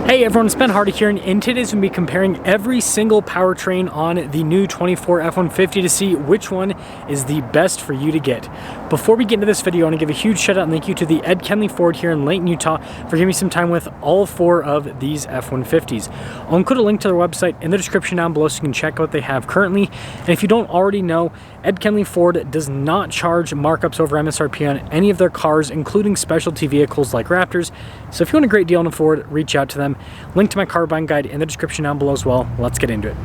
Hey everyone, it's Ben Hardy here, and in today's we'll be comparing every single powertrain on the new 24 F-150 to see which one is the best for you to get. Before we get into this video, I want to give a huge shout out and thank you to the Ed Kenley Ford here in Layton, Utah for giving me some time with all four of these F-150s. I'll include a link to their website in the description down below so you can check out what they have currently. And if you don't already know, Ed Kenley Ford does not charge markups over MSRP on any of their cars, including specialty vehicles like Raptors. So if you want a great deal on a Ford, reach out to them. Link to my car buying guide in the description down below as well. Let's get into it.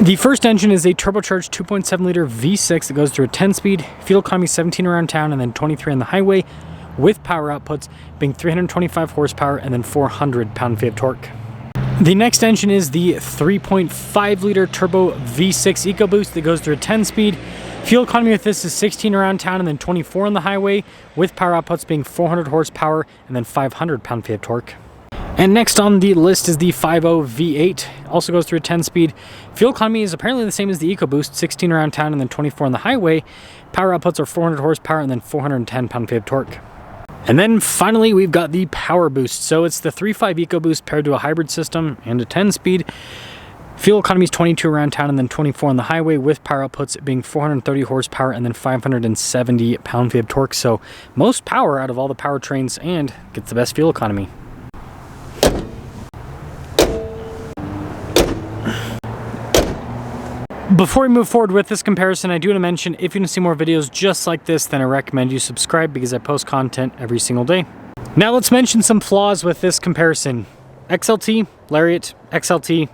The first engine is a turbocharged 2.7 liter V6 that goes through a 10-speed, fuel economy 17 around town and then 23 on the highway, with power outputs being 325 horsepower and then 400 pound-feet of torque. The next engine is the 3.5 liter turbo V6 EcoBoost that goes through a 10-speed. Fuel economy with this is 16 around town and then 24 on the highway, with power outputs being 400 horsepower and then 500 pound-feet of torque. And next on the list is the 5.0 V8, also goes through a 10-speed. Fuel economy is apparently the same as the EcoBoost, 16 around town and then 24 on the highway. Power outputs are 400 horsepower and then 410 pound-feet of torque. And then finally, we've got the Powerboost. So it's the 3.5 EcoBoost paired to a hybrid system and a 10-speed. Fuel economy is 22 around town and then 24 on the highway, with power outputs being 430 horsepower and then 570 pound-feet of torque. So most power out of all the powertrains and gets the best fuel economy. Before we move forward with this comparison, I do want to mention, if you want to see more videos just like this, then I recommend you subscribe because I post content every single day. Now let's mention some flaws with this comparison. XLT, Lariat, XLT,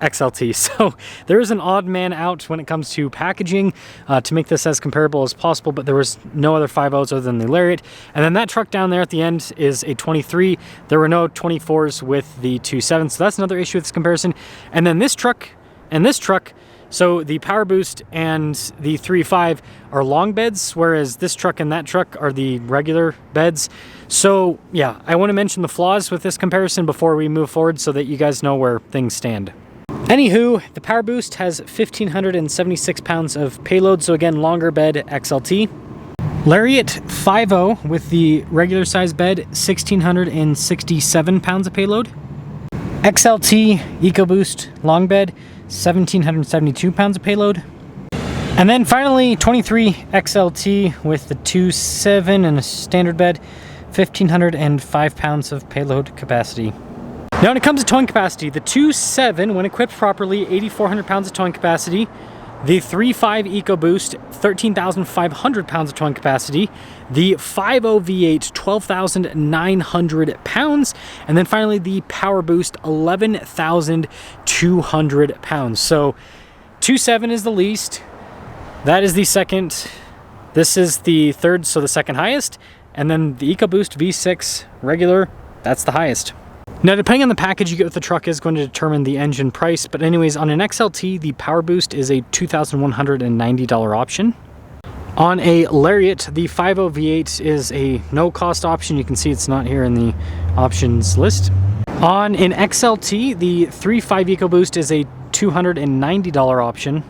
XLT. So there is an odd man out when it comes to packaging to make this as comparable as possible, but there was no other 5.0s other than the Lariat. And then that truck down there at the end is a 23. There were no 24s with the 2.7, so that's another issue with this comparison. And then this truck and this truck, so the Powerboost and the 3.5 are long beds, whereas this truck and that truck are the regular beds. So yeah, I want to mention the flaws with this comparison before we move forward so that you guys know where things stand. Anywho, the Powerboost has 1,576 pounds of payload, so again, longer bed XLT. Lariat 5.0 with the regular size bed, 1,667 pounds of payload. XLT EcoBoost long bed, 1,772 pounds of payload. And then finally 23 XLT with the 2.7 and a standard bed, 1,505 pounds of payload capacity. Now when it comes to towing capacity, the 2.7, when equipped properly, 8,400 pounds of towing capacity. The 3.5 EcoBoost, 13,500 pounds of towing capacity. The 5.0 V8, 12,900 pounds. And then finally the Powerboost, 11,200 pounds. So 2.7 is the least. That is the second. This is the third, so the second highest. And then the EcoBoost V6 regular, that's the highest. Now, depending on the package you get with the truck is going to determine the engine price, but anyways, on an XLT, the Powerboost is a $2,190 option. On a Lariat, the 5.0 V8 is a no-cost option. You can see it's not here in the options list. On an XLT, the 3.5 EcoBoost is a $290 option.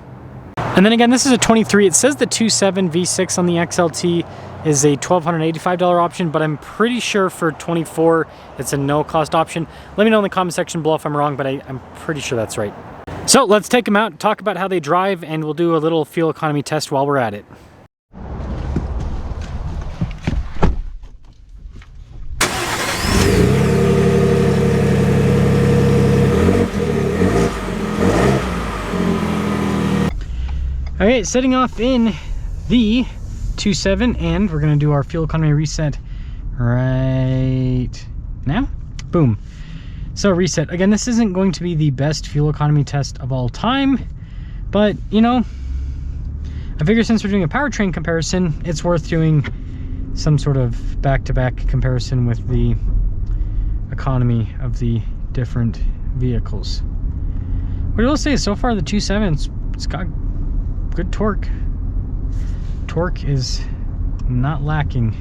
And then again, this is a 23. It says the 2.7 V6 on the XLT is a $1,285 option, but I'm pretty sure for 24 it's a no-cost option. Let me know in the comment section below if I'm wrong, but I'm pretty sure that's right. So let's take them out, talk about how they drive, and we'll do a little fuel economy test while we're at it. Okay, setting off in the 2.7, and we're gonna do our fuel economy reset right now. Boom. So reset. Again, this isn't going to be the best fuel economy test of all time, but you know, I figure since we're doing a powertrain comparison, it's worth doing some sort of back-to-back comparison with the economy of the different vehicles. What I will say is, so far the 2.7, it's got good torque. Torque is not lacking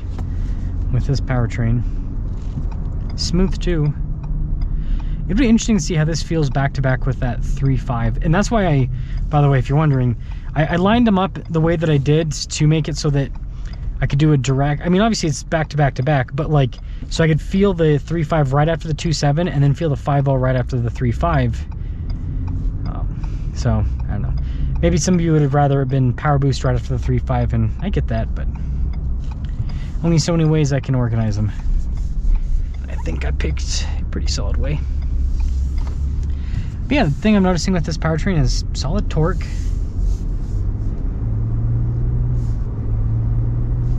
with this powertrain. Smooth too. It'd be interesting to see how this feels back to back with that 3.5. And that's why by the way, if you're wondering, I lined them up the way that I did to make it so that I could do a direct, I mean, obviously it's back to back to back, but like, so I could feel the 3.5 right after the 2.7 and then feel the 5.0 right after the 3.5. So, I don't know. Maybe some of you would have rather have been Powerboost right after the 3.5, and I get that, but only so many ways I can organize them. I think I picked a pretty solid way. But yeah, the thing I'm noticing with this powertrain is solid torque.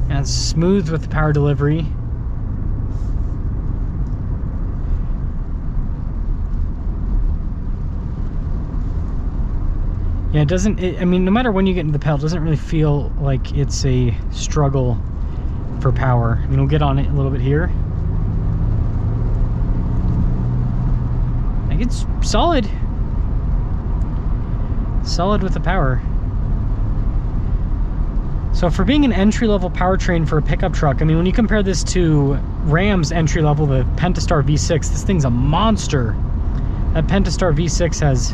And it's smooth with the power delivery. Yeah, it doesn't, I mean, no matter when you get into the pedal, it doesn't really feel like it's a struggle for power. I mean, we'll get on it a little bit here. Like, it's solid. Solid with the power. So for being an entry-level powertrain for a pickup truck, I mean, when you compare this to Ram's entry-level, the Pentastar V6, this thing's a monster. That Pentastar V6 has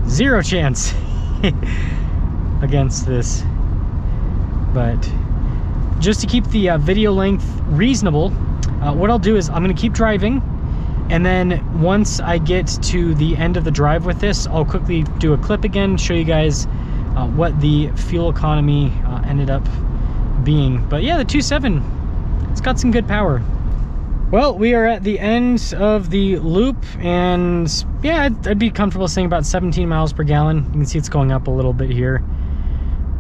zero chance against this. But just to keep the video length reasonable, what I'll do is I'm going to keep driving, and then once I get to the end of the drive with this, I'll quickly do a clip again, show you guys what the fuel economy ended up being. But yeah, the 2.7, it's got some good power. Well, we are at the end of the loop, and yeah, I'd be comfortable saying about 17 miles per gallon. You can see it's going up a little bit here,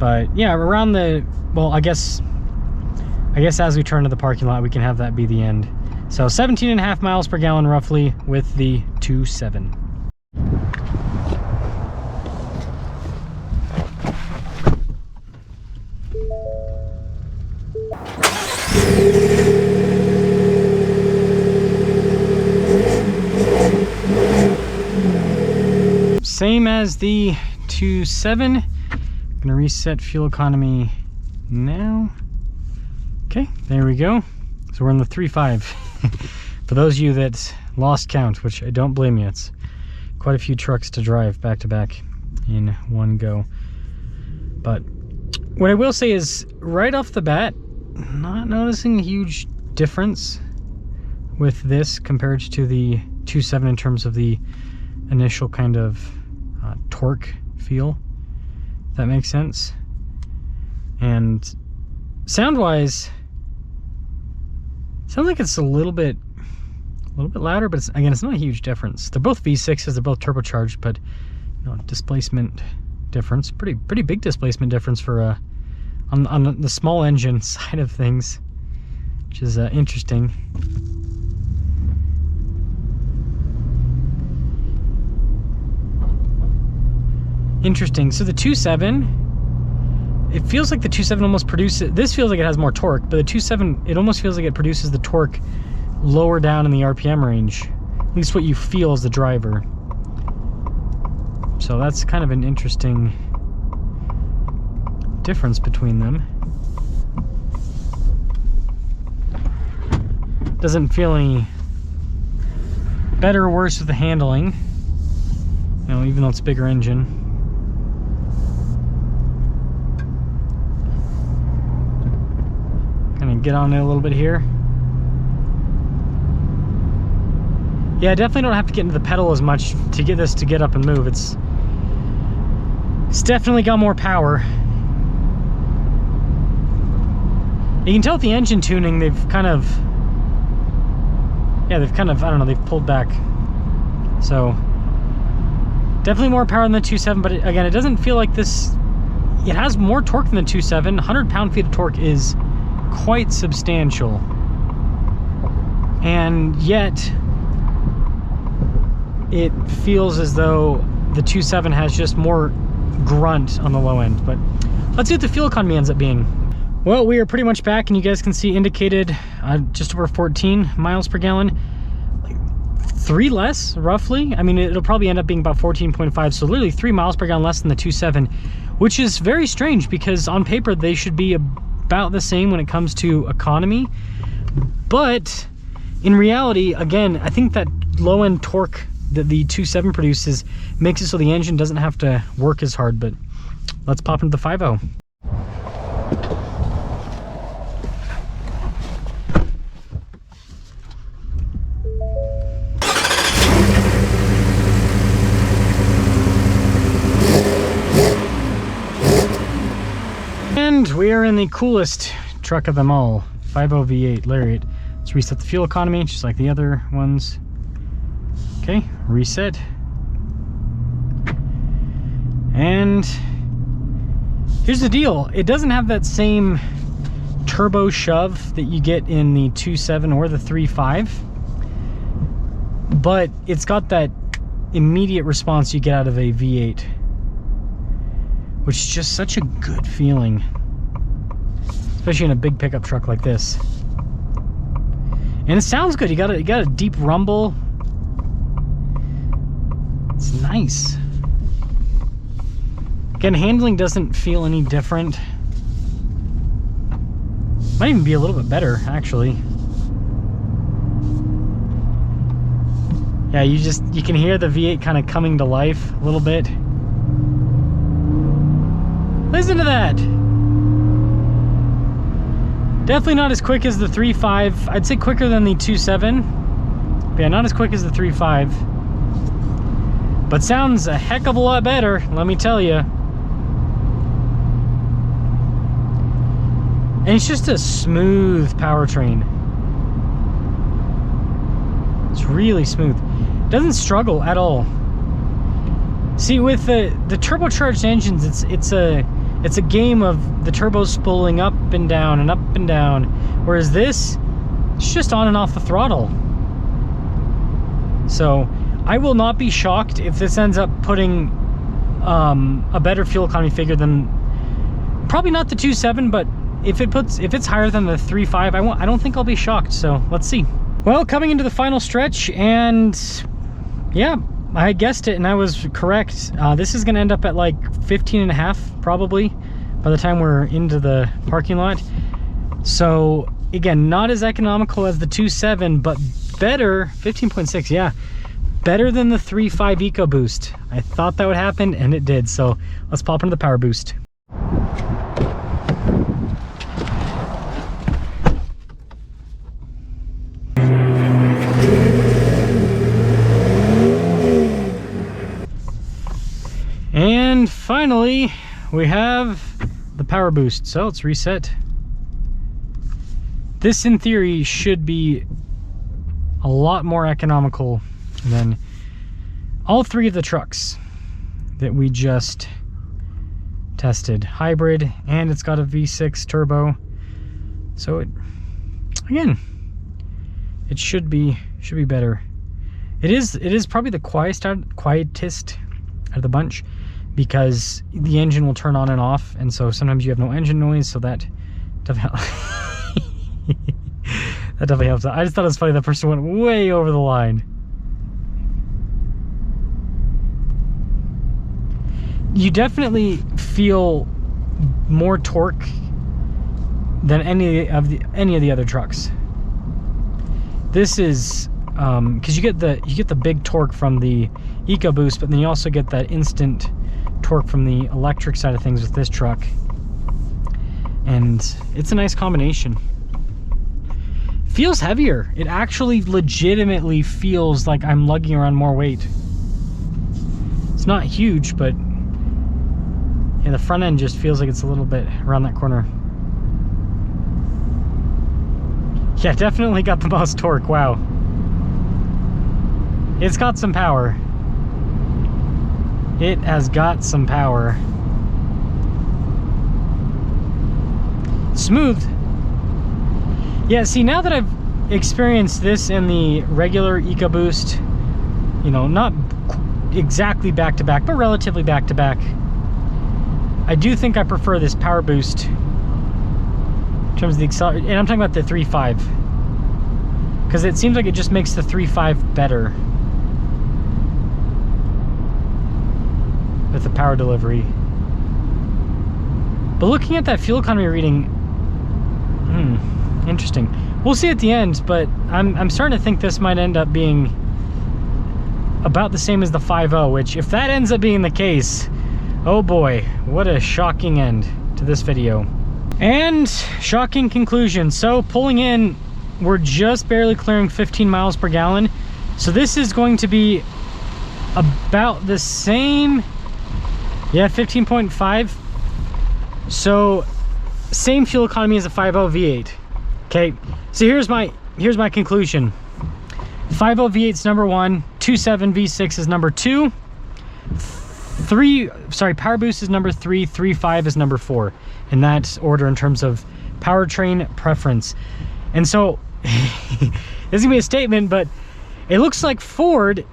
but yeah, around the, well, I guess as we turn to the parking lot, we can have that be the end. So 17.5 miles per gallon roughly with the 2.7. Same as the 2.7. Gonna reset fuel economy now. Okay, there we go. So we're in the 3.5. For those of you that lost count, which I don't blame you, it's quite a few trucks to drive back to back in one go. But what I will say is, right off the bat, not noticing a huge difference with this compared to the 2.7 in terms of the initial kind of torque feel, if that makes sense. And sound wise, sounds like it's a little bit louder, but again, it's not a huge difference. They're both V6s, they're both turbocharged, but you know, displacement difference, pretty big displacement difference for on the small engine side of things, which is interesting. Interesting. So the 2.7, it feels like the 2.7 almost produces, this feels like it has more torque, but the 2.7, it almost feels like it produces the torque lower down in the RPM range, at least what you feel as the driver. So that's kind of an interesting difference between them. Doesn't feel any better or worse with the handling, you know, even though it's a bigger engine. Get on it a little bit here. Yeah, I definitely don't have to get into the pedal as much to get this to get up and move. It's definitely got more power. You can tell with the engine tuning, they've kind of, I don't know, they've pulled back. So definitely more power than the 2.7, but again, it doesn't feel like this, it has more torque than the 2.7. 100 pound-feet of torque is quite substantial, and yet it feels as though the 2.7 has just more grunt on the low end. But let's see what the fuel economy ends up being. Well, we are pretty much back, and you guys can see indicated just over 14 miles per gallon, like 3 less roughly. I mean, it'll probably end up being about 14.5, so literally 3 miles per gallon less than the 2.7, which is very strange because on paper they should be about the same when it comes to economy, but in reality, again, I think that low-end torque that the 2.7 produces makes it so the engine doesn't have to work as hard. But let's pop into the 5.0. And we are in the coolest truck of them all, 5.0 V8 Lariat. Let's reset the fuel economy, just like the other ones. Okay, reset. And here's the deal. It doesn't have that same turbo shove that you get in the 2.7 or the 3.5, but it's got that immediate response you get out of a V8, which is just such a good feeling, especially in a big pickup truck like this. And it sounds good. You got a deep rumble. It's nice. Again, handling doesn't feel any different. Might even be a little bit better, actually. Yeah, you can hear the V8 kind of coming to life a little bit. Listen to that. Definitely not as quick as the 3.5. I'd say quicker than the 2.7. But yeah, not as quick as the 3.5. But sounds a heck of a lot better, let me tell you. And it's just a smooth powertrain. It's really smooth. Doesn't struggle at all. See, with the turbocharged engines, it's a game of the turbos spooling up and down and up and down, whereas this, it's just on and off the throttle. So I will not be shocked if this ends up putting a better fuel economy figure than, probably not the 2.7, but if it's higher than the 3.5, I don't think I'll be shocked. So let's see. Well, coming into the final stretch, and yeah, I guessed it and I was correct. This is gonna end up at like 15.5 probably by the time we're into the parking lot. So again, not as economical as the 2.7, but better. 15.6, yeah, better than the 3.5 EcoBoost. I thought that would happen and it did. So let's pop into the Powerboost. And finally, we have the Powerboost. So let's reset. This, in theory, should be a lot more economical than all three of the trucks that we just tested. Hybrid, and it's got a V6 turbo. So it should be better. It is probably the quietest out of the bunch, because the engine will turn on and off, and so sometimes you have no engine noise, so that definitely that definitely helps out. I just thought it was funny that person went way over the line. You definitely feel more torque than any of the other trucks. This is because you get the big torque from the EcoBoost, but then you also get that instant torque from the electric side of things with this truck, and it's a nice combination. Feels heavier. It actually legitimately feels like I'm lugging around more weight. It's not huge, but yeah, the front end just feels like it's a little bit around that corner. Yeah, definitely got the most torque. Wow. It's got some power. It has got some power. Smooth. Yeah, see, now that I've experienced this in the regular EcoBoost, you know, not exactly back to back, but relatively back to back, I do think I prefer this Powerboost in terms of the accelerator. And I'm talking about the 3.5, because it seems like it just makes the 3.5 better with the power delivery. But looking at that fuel economy reading, interesting. we'll see at the end, but I'm starting to think this might end up being about the same as the 5.0, which if that ends up being the case, oh boy, what a shocking end to this video. And shocking conclusion. So pulling in, we're just barely clearing 15 miles per gallon. So this is going to be about the same, yeah, 15.5. So same fuel economy as a 5.0 V8. Okay, so here's my conclusion. 5.0 V8 is number 1, 2.7 V6 is number 2, Powerboost is number 3, 3.5 is number 4, in that order in terms of powertrain preference. And so this is gonna be a statement, but it looks like Ford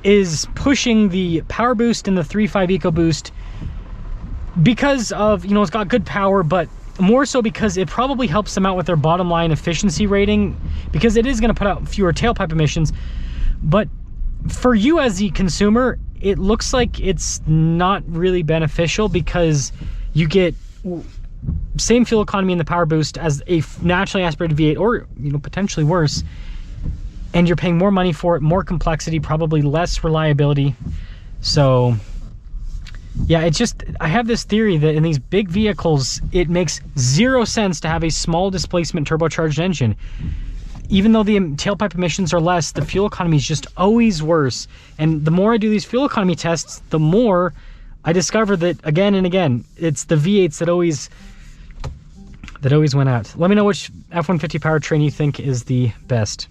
is pushing the Powerboost and the 3.5 EcoBoost because of, you know, it's got good power, but more so because it probably helps them out with their bottom line efficiency rating, because it is going to put out fewer tailpipe emissions. But for you as the consumer, it looks like it's not really beneficial, because you get same fuel economy in the Powerboost as a naturally aspirated V8, or, you know, potentially worse, and you're paying more money for it, more complexity, probably less reliability. So yeah, it's just, I have this theory that in these big vehicles, it makes 0 sense to have a small displacement turbocharged engine. Even though the tailpipe emissions are less, the fuel economy is just always worse. And the more I do these fuel economy tests, the more I discover that again and again, it's the V8s that always win out. Let me know which F-150 powertrain you think is the best.